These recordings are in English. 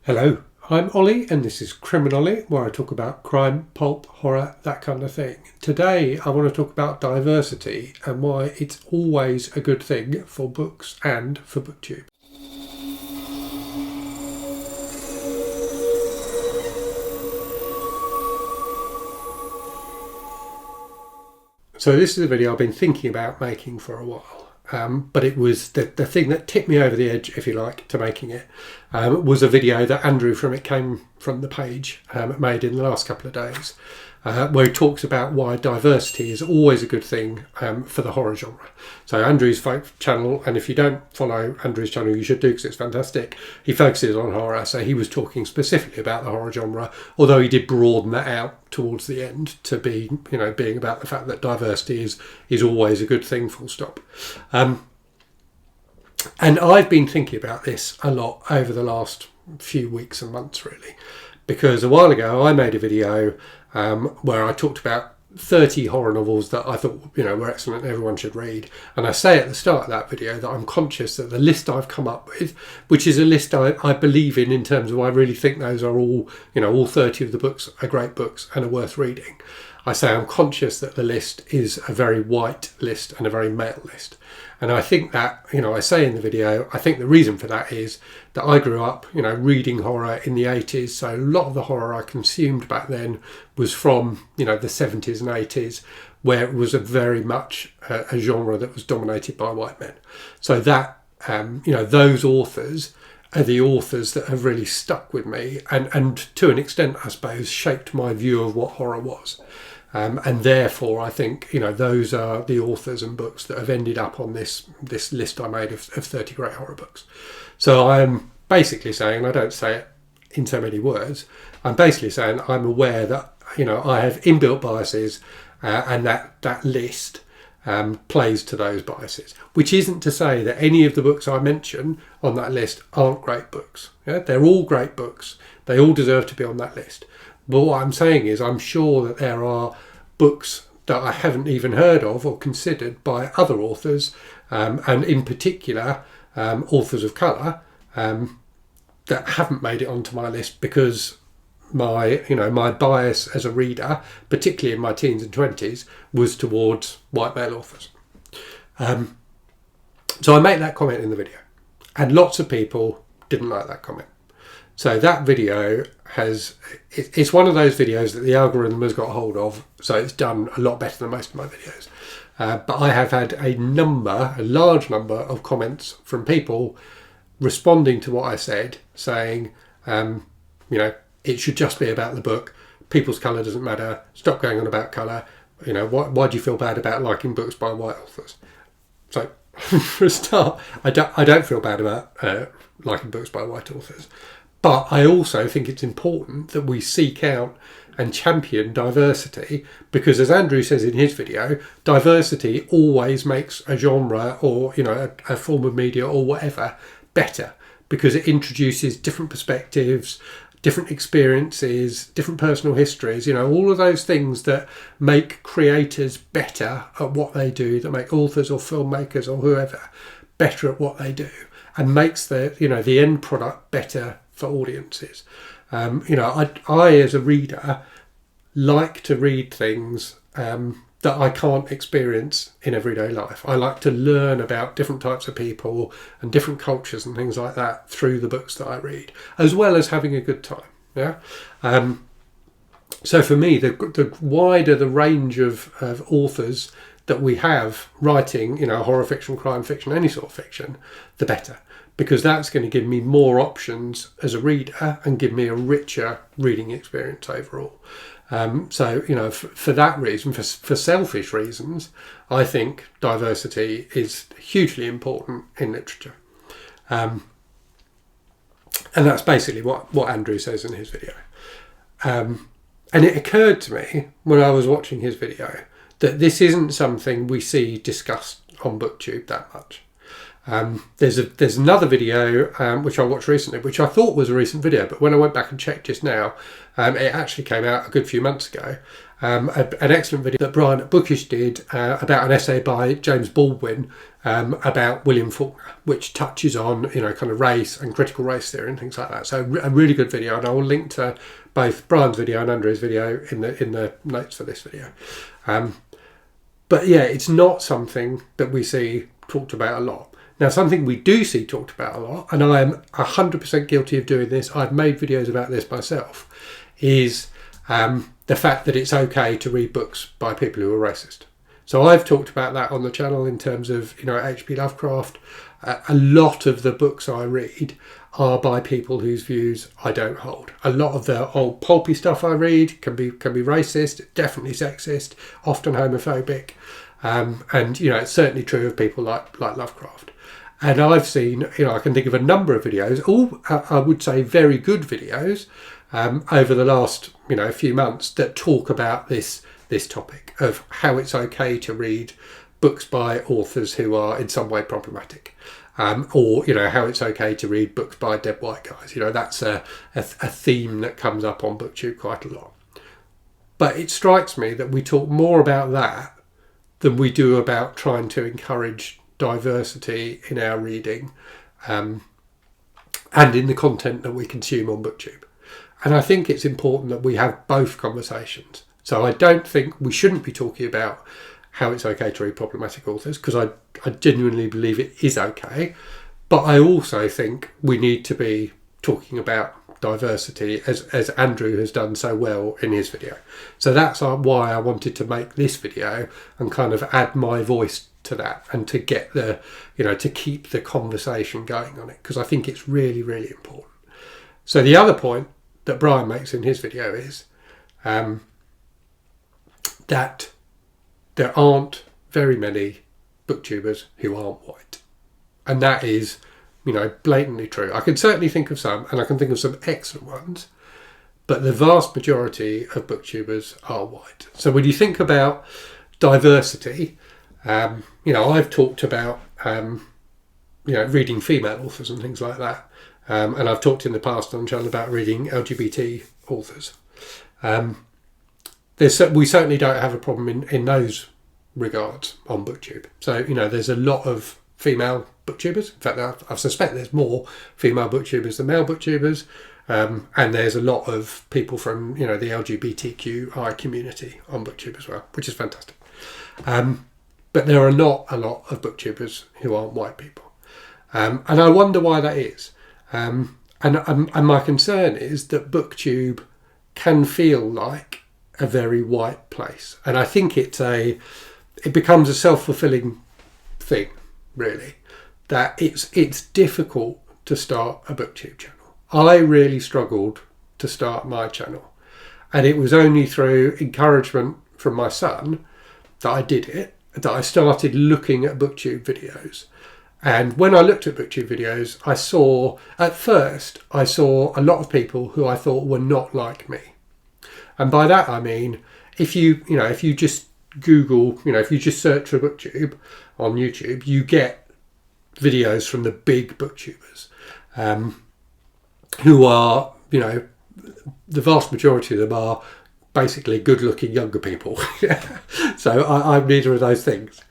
Hello, I'm Ollie and this is Criminolly, where I talk about crime, pulp, horror, that kind of thing. Today I want to talk about diversity and why it's always a good thing for books and for BookTube. So this is a video I've been thinking about making for a while. But it was the thing that tipped me over the edge, if you like, to making it, was a video that Andrew from It Came From The Page made in the last couple of days, where he talks about why diversity is always a good thing for the horror genre. So Andrew's channel, and if you don't follow Andrew's channel, you should do because it's fantastic. He focuses on horror, so he was talking specifically about the horror genre, although he did broaden that out towards the end to be, being about the fact that diversity is always a good thing, full stop. And I've been thinking about this a lot over the last few weeks and months, really, because a while ago I made a video where I talked about 30 horror novels that I thought were excellent and everyone should read. And I say at the start of that video that I'm conscious that the list I've come up with, which is a list I believe in terms of I really think those are all 30 of the books are great books and are worth reading. I say I'm conscious that the list is a very white list and a very male list. And I think that, I say in the video, I think the reason for that is that I grew up, reading horror in the 80s. So a lot of the horror I consumed back then was from, the 70s and 80s, where it was a very much a genre that was dominated by white men. So that, those authors are the authors that have really stuck with me and to an extent, I suppose, shaped my view of what horror was. And therefore, I think, those are the authors and books that have ended up on this list I made of 30 great horror books. So I'm basically saying, and I don't say it in so many words, I'm basically saying I'm aware that, I have inbuilt biases and that list plays to those biases, which isn't to say that any of the books I mention on that list aren't great books. Yeah? They're all great books. They all deserve to be on that list. But what I'm saying is I'm sure that there are books that I haven't even heard of or considered by other authors, and in particular authors of colour, that haven't made it onto my list because my bias as a reader, particularly in my teens and 20s, was towards white male authors. So I made that comment in the video, and lots of people didn't like that comment. So that video it's one of those videos that the algorithm has got hold of, so it's done a lot better than most of my videos. But I have had a large number of comments from people responding to what I said, saying, it should just be about the book. People's colour doesn't matter. Stop going on about colour. Why do you feel bad about liking books by white authors? So for a start, I don't feel bad about liking books by white authors. But I also think it's important that we seek out and champion diversity because, as Andrew says in his video, diversity always makes a genre or, a form of media or whatever better because it introduces different perspectives, different experiences, different personal histories, all of those things that make creators better at what they do, that make authors or filmmakers or whoever better at what they do and makes the end product better for audiences. I as a reader like to read things that I can't experience in everyday life. I like to learn about different types of people and different cultures and things like that through the books that I read, as well as having a good time. Yeah. So for me, the wider the range of authors that we have writing, horror fiction, crime fiction, any sort of fiction, the better. Because that's going to give me more options as a reader and give me a richer reading experience overall. So, for that reason, for selfish reasons, I think diversity is hugely important in literature. And that's basically what Andrew says in his video. And it occurred to me when I was watching his video that this isn't something we see discussed on BookTube that much. There's another video which I watched recently, which I thought was a recent video, but when I went back and checked just now, it actually came out a good few months ago, an excellent video that Brian at Bookish did about an essay by James Baldwin about William Faulkner, which touches on, you know, kind of race and critical race theory and things like that. So a really good video, and I will link to both Brian's video and Andrew's video in the notes for this video. But yeah, it's not something that we see talked about a lot. Now, something we do see talked about a lot, and I am 100% guilty of doing this, I've made videos about this myself, is the fact that it's okay to read books by people who are racist. So I've talked about that on the channel in terms of, you know, H.P. Lovecraft. A lot of the books I read are by people whose views I don't hold. A lot of the old pulpy stuff I read can be racist, definitely sexist, often homophobic, and, you know, it's certainly true of people like Lovecraft. And I've seen, you know, I can think of a number of videos, all I would say very good videos, over the last, you know, few months that talk about this topic of how it's okay to read books by authors who are in some way problematic, or, you know, how it's okay to read books by dead white guys. You know, that's a theme that comes up on BookTube quite a lot. But it strikes me that we talk more about that than we do about trying to encourage diversity in our reading, and in the content that we consume on BookTube. And I think it's important that we have both conversations. So I don't think we shouldn't be talking about how it's okay to read problematic authors, because I genuinely believe it is okay. But I also think we need to be talking about diversity, as Andrew has done so well in his video. So that's why I wanted to make this video and kind of add my voice to that, and to get the, you know, to keep the conversation going on it, because I think it's really, really important. So the other point that Brian makes in his video is that there aren't very many booktubers who aren't white. And that is, you know, blatantly true. I can certainly think of some, and I can think of some excellent ones, but the vast majority of booktubers are white. So when you think about diversity, you know, I've talked about, you know, reading female authors and things like that. And I've talked in the past on the channel about reading LGBT authors. We certainly don't have a problem in those regards on BookTube. So, you know, there's a lot of female booktubers. In fact, I suspect there's more female booktubers than male booktubers. And there's a lot of people from, you know, the LGBTQI community on BookTube as well, which is fantastic. But there are not a lot of booktubers who aren't white people. And I wonder why that is. And my concern is that BookTube can feel like a very white place. And I think it becomes a self-fulfilling thing, really, that it's difficult to start a BookTube channel. I really struggled to start my channel. And it was only through encouragement from my son that I did it, that I started looking at BookTube videos. And when I looked at BookTube videos, I saw a lot of people who I thought were not like me. And by that I mean, if you just Google, you know, if you just search for BookTube on YouTube, you get videos from the big booktubers, who are, you know, the vast majority of them are basically good-looking younger people. So I'm neither of those things.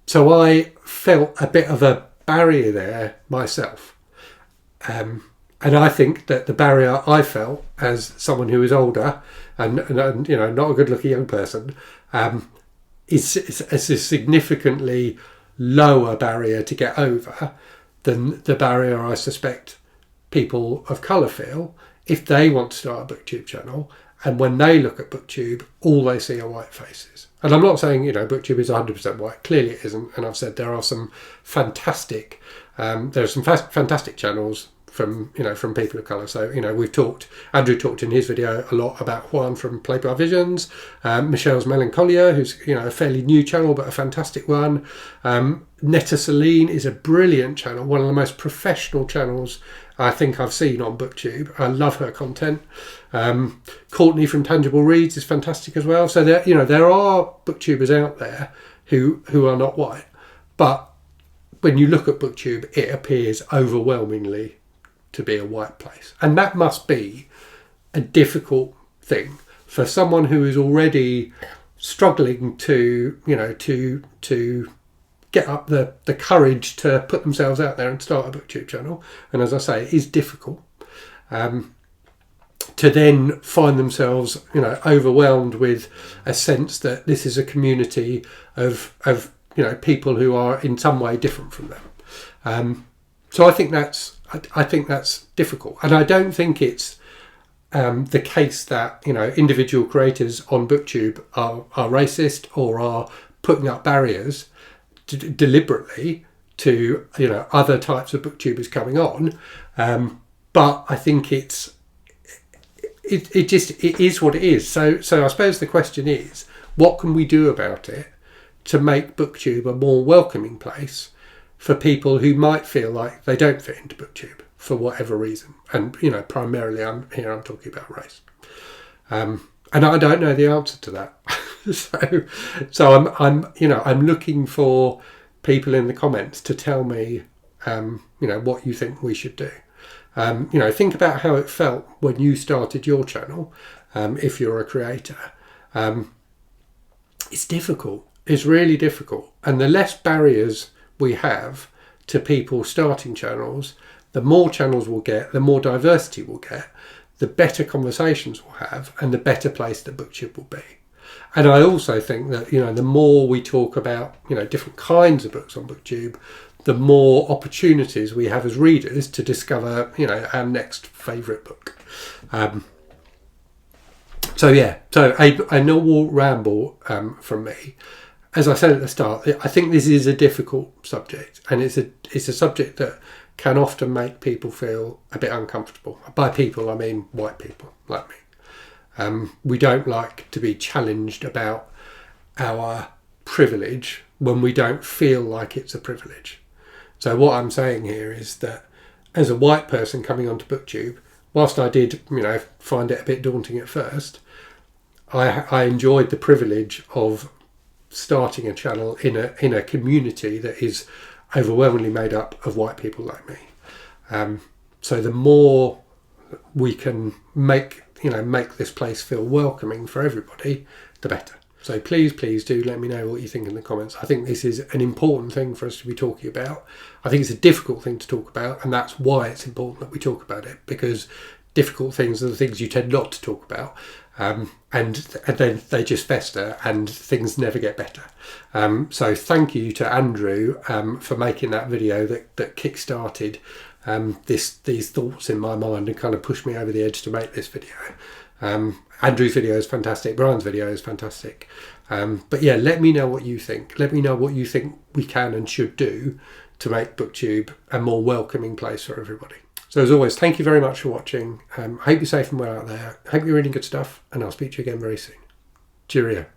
So I felt a bit of a barrier there myself. And I think that the barrier I felt as someone who is older and you know, not a good-looking young person, is a significantly lower barrier to get over than the barrier I suspect people of colour feel if they want to start a BookTube channel, and when they look at BookTube, all they see are white faces. And I'm not saying, you know, BookTube is 100% white. Clearly it isn't. And I've said there are some fantastic, fantastic channels from people of colour. So, you know, Andrew talked in his video a lot about Juan from Played by Visions, Michelle's Melancholia, who's, you know, a fairly new channel, but a fantastic one. Netta Celine is a brilliant channel, one of the most professional channels I think I've seen on BookTube. I love her content. Courtney from Tangible Reads is fantastic as well. So there are booktubers out there who are not white, but when you look at BookTube, it appears overwhelmingly to be a white place, and that must be a difficult thing for someone who is already struggling to, to get up the courage to put themselves out there and start a BookTube channel, and as I say, it is difficult, to then find themselves, overwhelmed with a sense that this is a community of people who are in some way different from them. So I think that's difficult, and I don't think it's the case that individual creators on BookTube are racist or are putting up barriers deliberately to other types of booktubers coming on, but I think it is what it is. So I suppose the question is, what can we do about it to make BookTube a more welcoming place for people who might feel like they don't fit into BookTube for whatever reason? And primarily I'm talking about race, and I don't know the answer to that. so I'm looking for people in the comments to tell me what you think we should do. Think about how it felt when you started your channel. If you're a creator, it's difficult. It's really difficult. And the less barriers we have to people starting channels, the more channels we'll get, the more diversity we'll get, the better conversations we'll have, and the better place that BookTube will be. And I also think that, the more we talk about, different kinds of books on BookTube, the more opportunities we have as readers to discover, our next favourite book. So a normal ramble from me. As I said at the start, I think this is a difficult subject, and it's a subject that can often make people feel a bit uncomfortable. By people, I mean white people like me. We don't like to be challenged about our privilege when we don't feel like it's a privilege. So what I'm saying here is that as a white person coming onto BookTube, whilst I did, find it a bit daunting at first, I enjoyed the privilege of starting a channel in a community that is overwhelmingly made up of white people like me. So the more we can make this place feel welcoming for everybody, the better. So please do let me know what you think in the comments. I think this is an important thing for us to be talking about. I think it's a difficult thing to talk about, and that's why it's important that we talk about it, because difficult things are the things you tend not to talk about, and then they just fester and things never get better. So thank you to Andrew for making that video that kick-started these thoughts in my mind and kind of pushed me over the edge to make this video. Andrew's video is fantastic. Brian's video is fantastic. But yeah, let me know what you think. Let me know what you think we can and should do to make BookTube a more welcoming place for everybody. So as always, thank you very much for watching. I hope you're safe and well out there. I hope you're reading good stuff, and I'll speak to you again very soon. Cheerio.